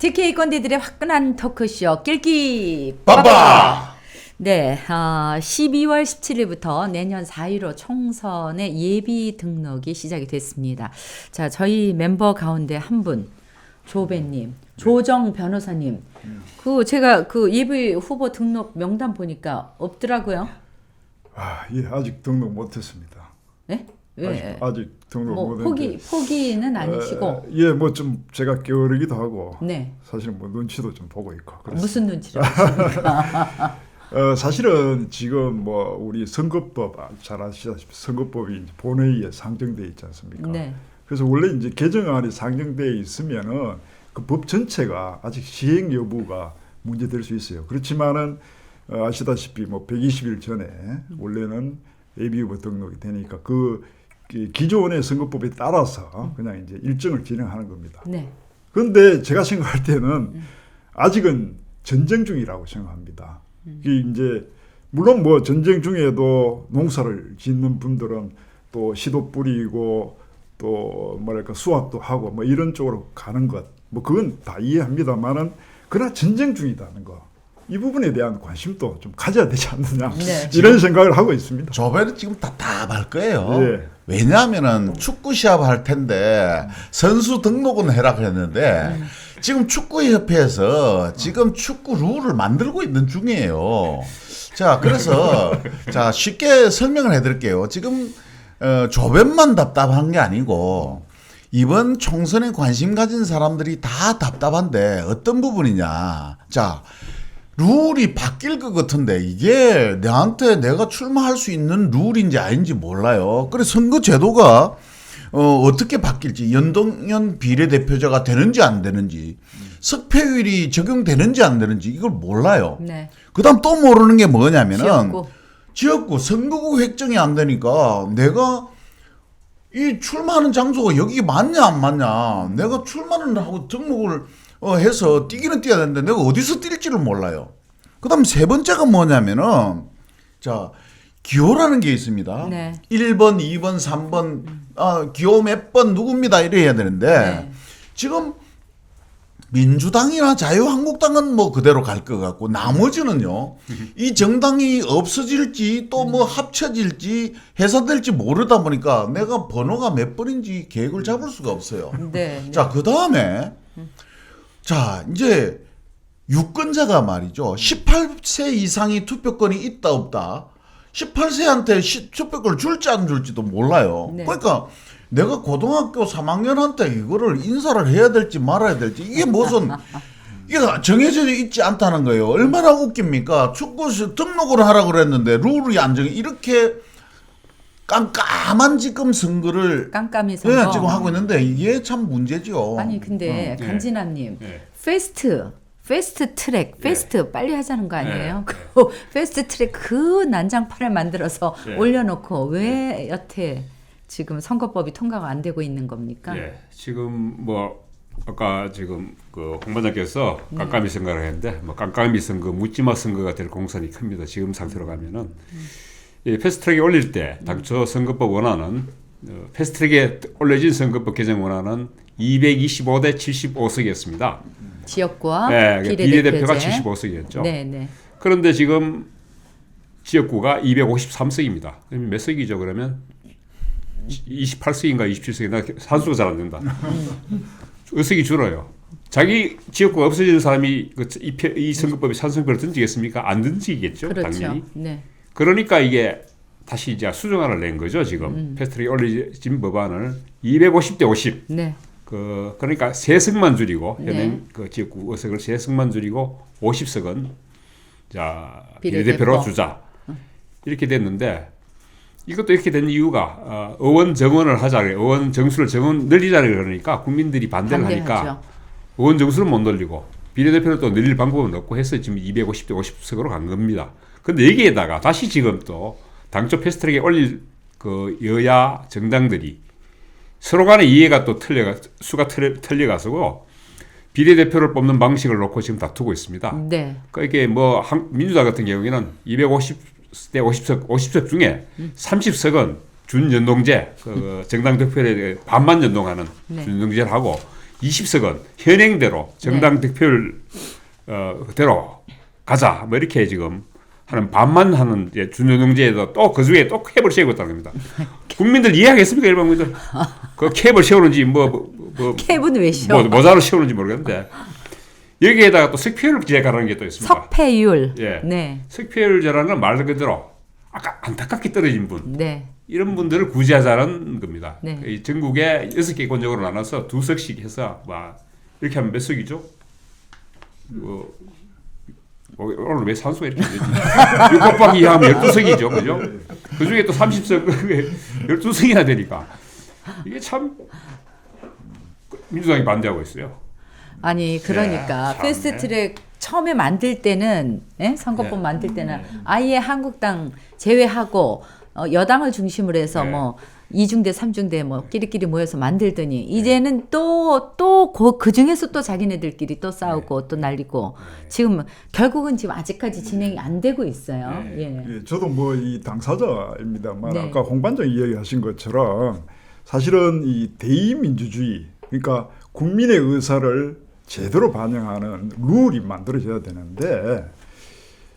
TK 건디들의 화끈한 토크쇼 낄끼 빠빠. 네, 12월 17일부터 내년 4.15 총선의 예비 등록이 시작이 됐습니다. 자, 저희 멤버 가운데 한 분, 조배님, 조정 변호사님. 제가 예비 후보 등록 명단 보니까 없더라고요. 예, 아직 등록 못했습니다. 네? 왜? 아직 등록 뭐 못했는데. 포기는 아니시고. 예, 뭐 좀 제가 게으르기도 하고. 네. 사실 뭐 눈치도 좀 보고 있고. 그렇습니다. 무슨 눈치를 하십니까? 사실은 지금 뭐 우리 선거법 잘 아시다시피 선거법이 본회의에 상정돼 있지 않습니까? 네. 그래서 원래 이제 개정안이 상정돼 있으면은 그 법 전체가 아직 시행 여부가 문제될 수 있어요. 그렇지만은 아시다시피 뭐 120일 전에 원래는 예비후보 등록이 되니까 그 기존의 선거법에 따라서 그냥 이제 일정을 진행하는 겁니다. 네. 그런데 제가 생각할 때는 아직은 전쟁 중이라고 생각합니다. 이게 이제 물론 뭐 전쟁 중에도 농사를 짓는 분들은 또 씨도 뿌리고 또 뭐랄까 수확도 하고 뭐 이런 쪽으로 가는 것 뭐 그건 다 이해합니다만은 그러나 전쟁 중이다는 거 이 부분에 대한 관심도 좀 가져야 되지 않느냐 네. 이런 생각을 하고 있습니다. 조배는 지금 답답할 거예요. 예. 왜냐하면은 축구 시합 할 텐데 선수 등록은 해라 그랬는데 지금 축구협회에서 지금 축구 룰을 만들고 있는 중이에요. 자, 그래서 자 쉽게 설명을 해드릴게요. 지금 조배만 답답한 게 아니고 이번 총선에 관심 가진 사람들이 다 답답한데 어떤 부분이냐. 자, 룰이 바뀔 것 같은데 이게 내한테 내가 출마할 수 있는 룰인지 아닌지 몰라요. 그래서 선거 제도가 어떻게 바뀔지 연동형 비례대표제가 되는지 안 되는지 석패율이 적용되는지 안 되는지 이걸 몰라요. 네. 그다음 또 모르는 게 뭐냐면은 지역구 선거구 획정이 안 되니까 내가 이 출마하는 장소가 여기 맞냐 안 맞냐 내가 출마를 하고 등록을 해서 뛰기는 뛰어야 되는데 내가 어디서 뛸지를 몰라요. 그 다음 세 번째가 뭐냐면은 자 기호라는 게 있습니다. 네. 1번 2번 3번 기호 몇 번 누굽니다 이래야 되는데 네. 지금 민주당이나 자유한국당은 뭐 그대로 갈 것 같고 나머지는요 이 정당이 없어질지 또 뭐 합쳐질지 해산될지 모르다 보니까 내가 번호가 몇 번인지 계획을 잡을 수가 없어요. 네. 자, 그 다음에 자 이제 유권자가 말이죠 18세 이상이 투표권이 있다 없다 18세한테 투표권을 줄지 안 줄지도 몰라요. 네. 그러니까 내가 고등학교 3학년한테 이거를 인사를 해야 될지 말아야 될지 이게 무슨 이게 정해져 있지 않다는 거예요. 얼마나 웃깁니까? 축구 등록을 하라고 그랬는데 룰이 안 정해 이렇게 깜깜한 지금 선거를 깜깜이 선거. 네, 지금 하고 있는데 이게 참 문제죠. 아니 근데 네. 간진아님 네. 패스트 트랙 빨리 하자는 거 아니에요? 그 패스트 트랙 그 난장판을 만들어서 네. 올려놓고 왜 여태 지금 선거법이 통과가 안 되고 있는 겁니까? 예, 지금 뭐 아까 지금 그 홍 반장께서 깜깜이 선거를 했는데 뭐 깜깜이 선거, 묻지마 선거가 될 공산이 큽니다. 지금 상태로 가면은 이 패스트트랙에 올릴 때 당초 선거법 원안은 패스트트랙에 올려진 선거법 개정 원안은 225대 75석이었습니다. 지역구와 네, 비례대표가 비례대표제. 75석이었죠. 네. 그런데 지금 지역구가 253석입니다. 그러면 몇 석이죠? 그러면 28석인가 27석인가 산수가 잘 안 된다. 의석이 줄어요. 자기 지역구가 없어지는 사람이 이 선거법에 찬성표를 던지겠습니까? 안 던지겠죠. 그렇죠. 당연히. 네. 그러니까 이게 다시 이제 수정안을 낸 거죠. 지금 패스트트랙에 올려진 법안을 250대 50. 네. 그러니까 3석만 줄이고 네. 현행 그 지역구 의석을 3석만 줄이고 50석은 자 비례대표. 비례대표로 주자. 이렇게 됐는데 이것도 이렇게 된 이유가 의원 정원을 하자, 의원 정수를 늘리자 그러니까 국민들이 반대를 하니까 반대하죠. 의원 정수를 못 늘리고 비례대표를 또 늘릴 방법은 없고 해서 지금 250대 50석으로 간 겁니다. 근데 여기에다가 다시 지금 또 당초 패스트트랙에 올릴 그 여야 정당들이 서로 간의 이해가 또 수가 틀려가지고 비례대표를 뽑는 방식을 놓고 지금 다투고 있습니다. 네. 그러니까 이게 뭐 민주당 같은 경우에는 250대 50석 중에 30석은 준연동제, 그 정당 득표율에 반만 연동하는 네. 준연동제를 하고 20석은 현행대로 정당 득표율 그대로 가자 뭐 이렇게 지금 하는 반만 하는 준연동제에도 또 그 중에 또 캡을 세우고 있다는 겁니다. 국민들 이해하겠습니까 일반 국민들? 그 캡을 세우는지 캡은 왜 씌워? 모자를 세우는지 모르겠는데 여기에다가 또 석패율제라는 게 또 있습니다. 석패율. 예. 네. 석패율제라는 건 말 그대로 아까 안타깝게 떨어진 분 네. 이런 분들을 구제하자는 겁니다. 네. 이 전국에 6개 권역으로 나눠서 2석씩 해서 이렇게 하면 몇 석이죠? 오늘 왜 산수가 이렇게 되지? 6 곱하기 2 하면 12석이죠. 그죠? 그 중에 또 30석, 12석이나 되니까. 이게 참, 민주당이 반대하고 있어요. 아니 그러니까 참, 패스트트랙 처음에 만들 때는 선거법 네. 만들 때는 아예 한국당 제외하고 여당을 중심으로 해서 네. 뭐 2중대 3중대 뭐 끼리끼리 모여서 만들더니 이제는 또 그 중에서 또 자기네들끼리 또 싸우고 또 날리고 지금 결국은 지금 아직까지 진행이 안 되고 있어요. 예. 예, 저도 뭐 이 당사자입니다만 네. 아까 홍 반장 이야기하신 것처럼 사실은 이 대의민주주의 그러니까 국민의 의사를 제대로 반영하는 룰이 만들어져야 되는데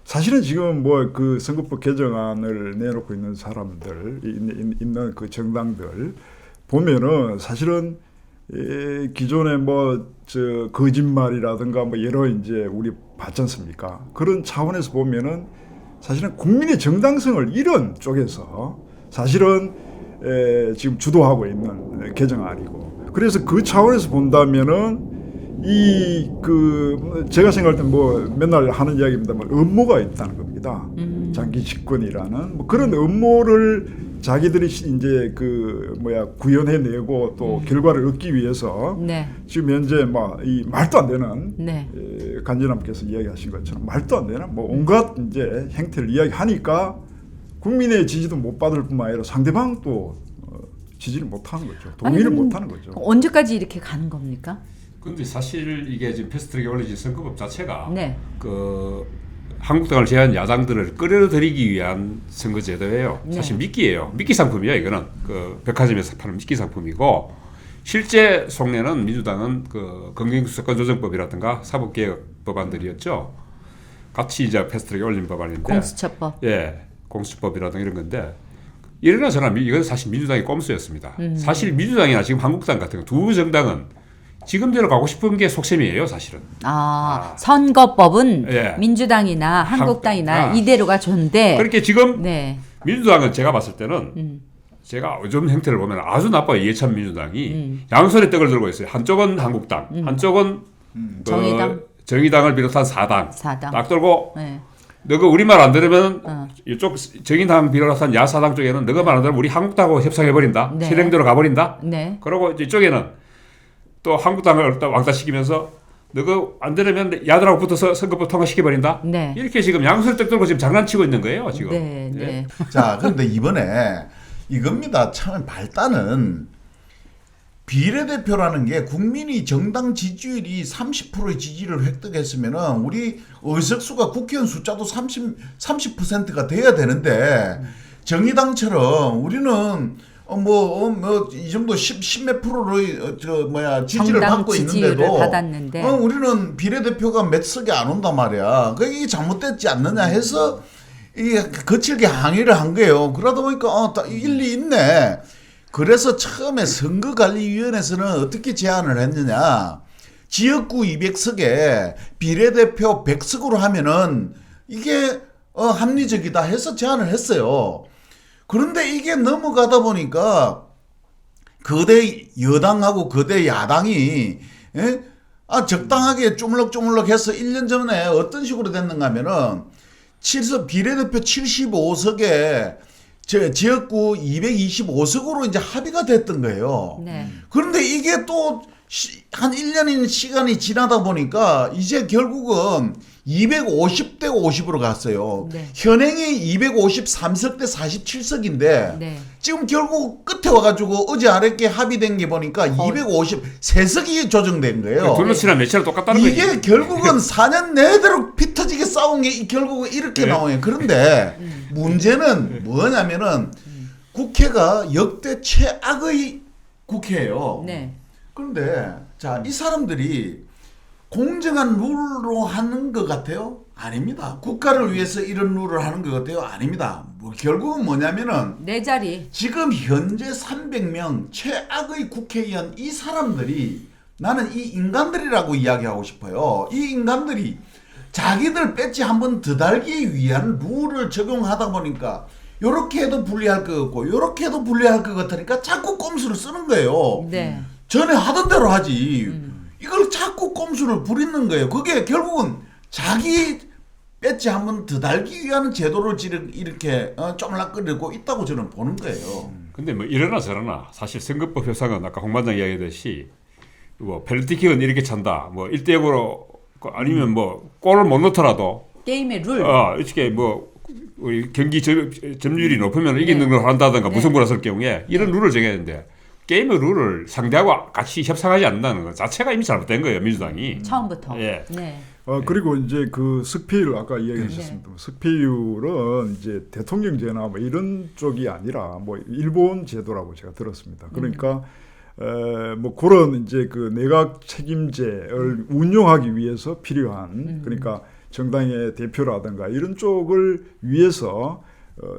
사실은 지금 뭐 그 선거법 개정안을 내놓고 있는 사람들 있는 그 정당들 보면은 사실은 기존에 뭐 저 거짓말이라든가 뭐 여러 이제 우리 봤지 않습니까? 그런 차원에서 보면은 사실은 국민의 정당성을 잃은 쪽에서 사실은 지금 주도하고 있는 개정안이고 그래서 그 차원에서 본다면은 제가 생각할 때 뭐 맨날 하는 이야기입니다만 음모가 있다는 겁니다. 장기 집권이라는 뭐 그런 음모를 자기들이 이제 구현해내고 또 결과를 얻기 위해서 네. 지금 현재 이 말도 안 되는 네. 간지남께서 이야기하신 것처럼 말도 안 되는 뭐 온갖 이제 행태를 이야기하니까 국민의 지지도 못 받을 뿐만 아니라 상대방도 지지를 못하는 거죠. 동의를 못하는 거죠. 언제까지 이렇게 가는 겁니까? 근데 사실 이게 지금 패스트트랙에 올려진 선거법 자체가 네. 한국당을 제외한 야당들을 끌어들이기 위한 선거제도예요. 네. 사실 미끼예요. 미끼 상품이에요. 이거는 백화점에서 파는 미끼 상품이고 실제 속내는 민주당은 검경수사권조정법이라든가 사법개혁 법안들이었죠. 같이 이제 패스트트랙에 올린 법안인데 공수처법. 예, 공수처법이라든가 이런 건데 이러나 저러나 이건 사실 민주당의 꼼수였습니다. 사실 민주당이나 지금 한국당 같은 두 정당은 지금대로 가고 싶은 게 속셈이에요, 사실은. 선거법은 예. 민주당이나 한국당이나 아. 이대로가 좋은데. 그렇게 지금 네. 민주당은 제가 봤을 때는 제가 요즘 형태를 보면 아주 나빠요. 이해찬 민주당이 양손에 떡을 들고 있어요. 한쪽은 한국당, 한쪽은 정의당을 비롯한 사당 딱 들고 네. 너가 우리 말 안 들으면 이쪽 정의당 비롯한 야사당 쪽에는 너가 말 안 들으면 우리 한국당하고 협상해버린다. 네. 실행대로 가버린다. 네. 그리고 이쪽에는 또 한국당을 왕따시키면서 너가 안 들으면 야들하고 붙어서 선거법 통과시켜버린다. 네. 이렇게 지금 양손을 떡 들고 지금 장난치고 있는 거예요. 지금. 네. 네. 자, 그런데 이번에 이겁니다. 참 발단은 비례대표라는 게 국민이 정당 지지율이 30%의 지지를 획득했으면은 우리 의석수가 국회의원 숫자도 30%가 돼야 되는데 정의당처럼 우리는 이 정도 10몇 프로의 지지를 받고 있는데도 받았는데. 우리는 비례대표가 몇 석이 안 온단 말이야. 그게 이게 잘못됐지 않느냐 해서 이게 거칠게 항의를 한 거예요. 그러다 보니까 일리 있네. 그래서 처음에 선거관리위원회에서는 어떻게 제안을 했느냐. 지역구 200석에 비례대표 100석으로 하면은 이게 합리적이다 해서 제안을 했어요. 그런데 이게 넘어가다 보니까 거대 여당하고 거대 야당이 적당하게 쪼물럭쪼물럭해서 1년 전에 어떤 식으로 됐는가 하면은 비례대표 75석에 지역구 225석으로 이제 합의가 됐던 거예요. 네. 그런데 이게 또 한 1년인 시간이 지나다 보니까 이제 결국은 250대 50으로 갔어요. 네. 현행이 253석 대 47석인데 네. 지금 결국 끝에 와가지고 어제 아랫게 합의된 게 보니까 253석이 조정된 거예요. 둘러치나 매치랑 똑같다는 거지. 이게 결국은 4년 내대로 피 터지게 싸운 게 결국은 이렇게 나와요. 그런데 문제는 뭐냐면은 국회가 역대 최악의 국회예요. 네. 그런데 자, 이 사람들이 공정한 룰로 하는 것 같아요? 아닙니다. 국가를 위해서 이런 룰을 하는 것 같아요? 아닙니다. 뭐 결국은 뭐냐면은 내 자리. 지금 현재 300명 최악의 국회의원 이 사람들이 나는 이 인간들이라고 이야기하고 싶어요. 이 인간들이 자기들 배지 한번 더 달기 위한 룰을 적용하다 보니까 요렇게 해도 불리할 것 같고 요렇게 해도 불리할 것 같으니까 자꾸 꼼수를 쓰는 거예요. 네. 전에 하던 대로 하지. 이걸 자꾸 꼼수를 부리는 거예요. 그게 결국은 자기 배지 한번 더 달기 위한 제도를 이렇게 쪼물락거리고 있다고 저는 보는 거예요. 근데 뭐 이러나 저러나 사실 선거법 협상은 아까 홍 반장 이야기했듯이 뭐 펠리티킥은 이렇게 찬다. 뭐 1대0으로 아니면 뭐 골을 못 넣더라도 게임의 룰. 이렇게 뭐 우리 경기 점유율이 높으면 이기는 걸 한다든가 무승부를 했을 경우에 이런 룰을 정해야 되는데 게임의 룰을 상대하고 같이 협상하지 않는다는 것 자체가 이미 잘못된 거예요, 민주당이. 처음부터. 예. 네. 그리고 이제 그 득표율 아까 이야기하셨습니다. 득표율은 이제 대통령제나 뭐 이런 쪽이 아니라 뭐 일본 제도라고 제가 들었습니다. 그러니까 뭐 그런 이제 그 내각 책임제를 운용하기 위해서 필요한 그러니까 정당의 대표라든가 이런 쪽을 위해서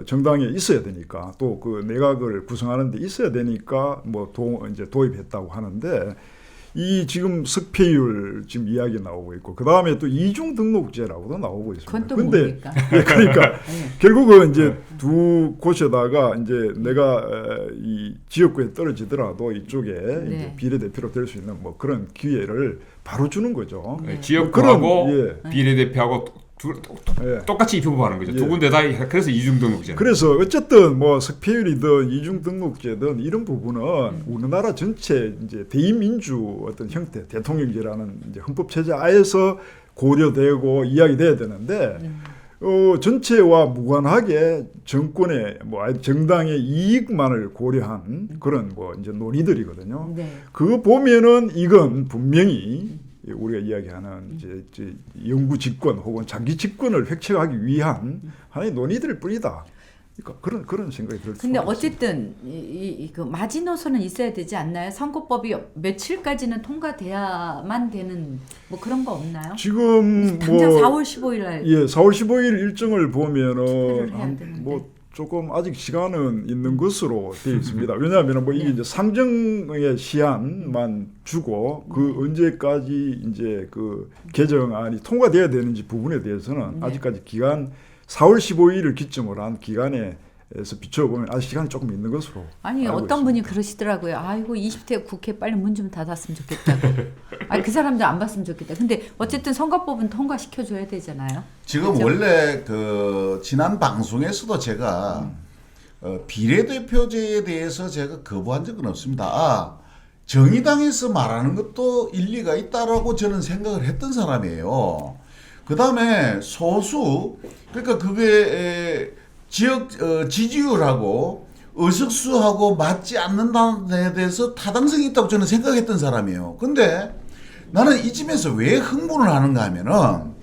정당에 있어야 되니까 또 그 내각을 구성하는 데 있어야 되니까 뭐 이제 도입했다고 하는데 이 지금 득표율 지금 이야기 나오고 있고 그 다음에 또 이중 등록제라고도 나오고 있습니다. 그건 또 뭡니까? 그러니까 결국은 이제 두 곳에다가 이제 내가 이 지역구에 떨어지더라도 이쪽에 이제 비례대표로 될 수 있는 뭐 그런 기회를 바로 주는 거죠. 지역구하고 그런, 비례대표하고 똑같이 입후보하는 거죠. 두 군데 다 그래서 이중등록제. 그래서 어쨌든 뭐 득표율이든 이중등록제든 이런 부분은 우리나라 전체 이제 대의민주 어떤 형태 대통령제라는 이제 헌법 체제 하에서 고려되고 이야기돼야 되는데 전체와 무관하게 정권의 뭐 정당의 이익만을 고려한 그런 뭐 이제 논의들이거든요. 네. 그거 보면은 이건 분명히 우리가 이야기하는 이제 영구 집권 혹은 장기 집권을 획책하기 위한 하나의 논의들일 뿐이다. 그러니까 그런 생각이 들었습니다. 근데 어쨌든 그 마지노선은 있어야 되지 않나요? 선거법이 며칠까지는 통과돼야만 되는 뭐 그런 거 없나요? 지금 당장 뭐 4월 15일 날 4월 15일 일정을 보면은 투표를 해야 되는데. 뭐 조금 아직 시간은 있는 것으로 되어 있습니다. 왜냐하면 뭐 이게 이제 상정의 시한만 주고 그 언제까지 이제 그 개정안이 통과돼야 되는지 부분에 대해서는 아직까지 기간 4월 15일을 기점으로 한 기간에서 비춰보면 아직 시간이 조금 있는 것으로 아니 알고 어떤 있습니다. 분이 그러시더라고요. 아이고 20대 국회 빨리 문 좀 닫았으면 좋겠다고. 아니 그 사람들 안 봤으면 좋겠다. 근데 어쨌든 선거법은 통과시켜 줘야 되잖아요. 지금 그렇죠? 원래 그 지난 방송에서도 제가 비례대표제에 대해서 제가 거부한 적은 없습니다. 정의당에서 말하는 것도 일리가 있다라고 저는 생각을 했던 사람이에요. 그 다음에 소수 그러니까 그게 지역 지지율하고 의석수하고 맞지 않는다는 데 대해서 타당성이 있다고 저는 생각했던 사람이에요. 근데 나는 이쯤에서 왜 흥분을 하는가 하면은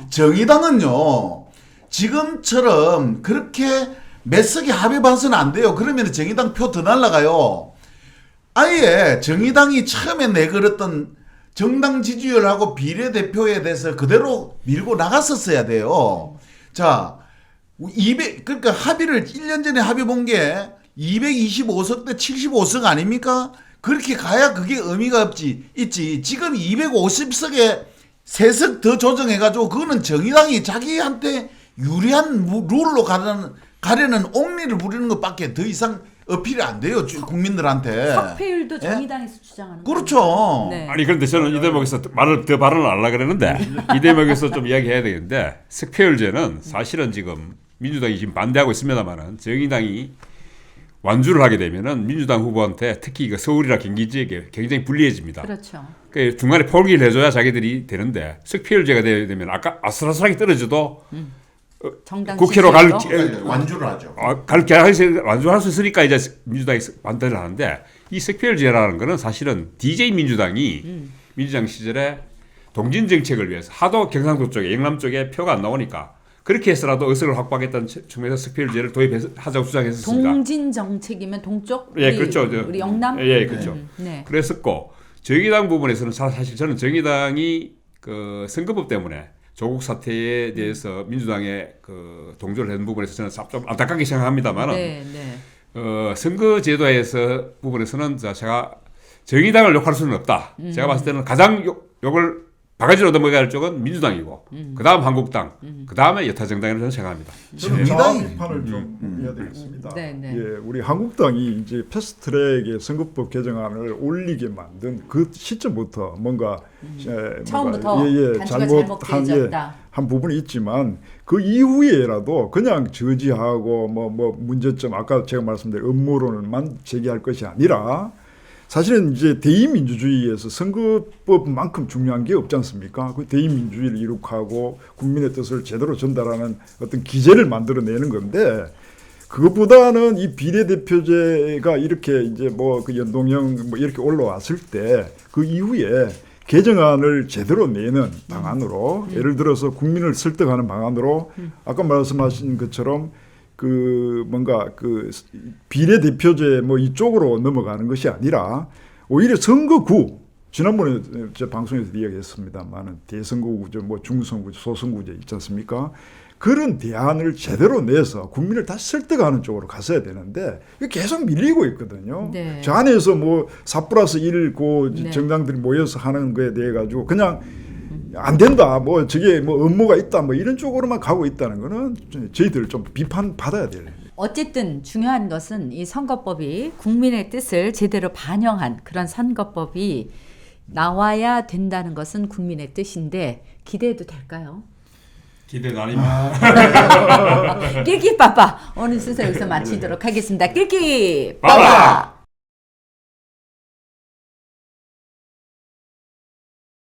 정의당은요 지금처럼 그렇게 몇 석이 합의 봐서는 안 돼요. 그러면 정의당 표 더 날라가요. 아예 정의당이 처음에 내걸었던 정당 지지율하고 비례대표에 대해서 그대로 밀고 나갔었어야 돼요. 자, 그러니까 합의를 1년 전에 합의 본 게 225석 대 75석 아닙니까? 그렇게 가야 그게 의미가 있지. 지금 250석에 3석 더 조정해가지고 그거는 정의당이 자기한테 유리한 룰로 가려는 옹리를 부리는 것밖에 더 이상 어필이 안 돼요. 국민들한테. 석패율도 정의당에서 주장하는 그렇죠. 네. 아니 그런데 저는 이 대목에서 발언을 안 하려고 그랬는데 이 대목에서 좀 이야기해야 되겠는데 석패율제는 사실은 지금 민주당이 지금 반대하고 있습니다만은 정의당이 완주를 하게 되면은 민주당 후보한테 특히 그 서울이나 경기 지역에 굉장히 불리해집니다. 그렇죠. 그 중간에 포기를 해줘야 자기들이 되는데 석패율제가 되면 아까 아슬아슬하게 떨어져도 정당 국회로 지지율도? 완주를 하죠. 완주할 수 있으니까 이제 민주당이 반대를 하는데 이 석패율제라는 거는 사실은 DJ 민주당이 민주당 시절에 동진 정책을 위해서 하도 경상도 쪽에 영남 쪽에 표가 안 나오니까 그렇게 해서라도 의석을 확보하겠다는 측면에서 석패율제를 도입하자고 주장했었습니다. 동진 정책이면 동쪽? 예, 그렇죠. 우리 영남? 예, 그렇죠. 네. 그랬었고 정의당 부분에서는 사실 저는 정의당이 그 선거법 때문에 조국 사태에 대해서 민주당의 그 동조를 한 부분에서 저는 좀 안타깝게 생각합니다만은 네, 네. 선거 제도에서 부분에서는 제가 정의당을 욕할 수는 없다. 제가 봤을 때는 가장 욕을 바가지로 넘어가야 할 쪽은 민주당이고 그다음 한국당, 그다음에 여타 정당이라고 저는 생각합니다. 저는 정의당이- 자아 비판을 좀 해야 되겠습니다. 네, 네. 예, 우리 한국당이 이제 패스트트랙의 선거법 개정안을 올리게 만든 그 시점부터 뭔가 처음부터 단추가 잘못한 잘못되어졌다. 한 부분이 있지만 그 이후에라도 그냥 저지하고 뭐 문제점 아까 제가 말씀드린 음모론만 제기할 것이 아니라 사실은 이제 대의민주주의에서 선거법만큼 중요한 게 없지 않습니까? 그 대의민주주의를 이룩하고 국민의 뜻을 제대로 전달하는 어떤 기제를 만들어내는 건데 그것보다는 이 비례대표제가 이렇게 이제 뭐 그 연동형 뭐 이렇게 올라왔을 때 그 이후에 개정안을 제대로 내는 방안으로 예를 들어서 국민을 설득하는 방안으로 아까 말씀하신 것처럼 그 뭔가 그 비례대표제 뭐 이쪽으로 넘어가는 것이 아니라 오히려 선거구 지난번에 제 방송에서 이야기했습니다만은 대선거구제 뭐 중선구제 소선구제 있지 않습니까? 그런 대안을 제대로 내서 국민을 다시 설득하는 쪽으로 갔어야 되는데 이게 계속 밀리고 있거든요. 네. 저 안에서 뭐 4+1 그 네. 정당들이 모여서 하는 거에 대해 가지고 그냥 안 된다. 뭐 저게 뭐 음모가 있다. 뭐 이런 쪽으로만 가고 있다는 거는 저희들 좀 비판 받아야 돼요. 어쨌든 중요한 것은 이 선거법이 국민의 뜻을 제대로 반영한 그런 선거법이 나와야 된다는 것은 국민의 뜻인데 기대해도 될까요? 기대는 아닙니다. 낄끼빠빠 오늘 순서 여기서 마치도록 하겠습니다. 낄끼빠빠. 빠빠!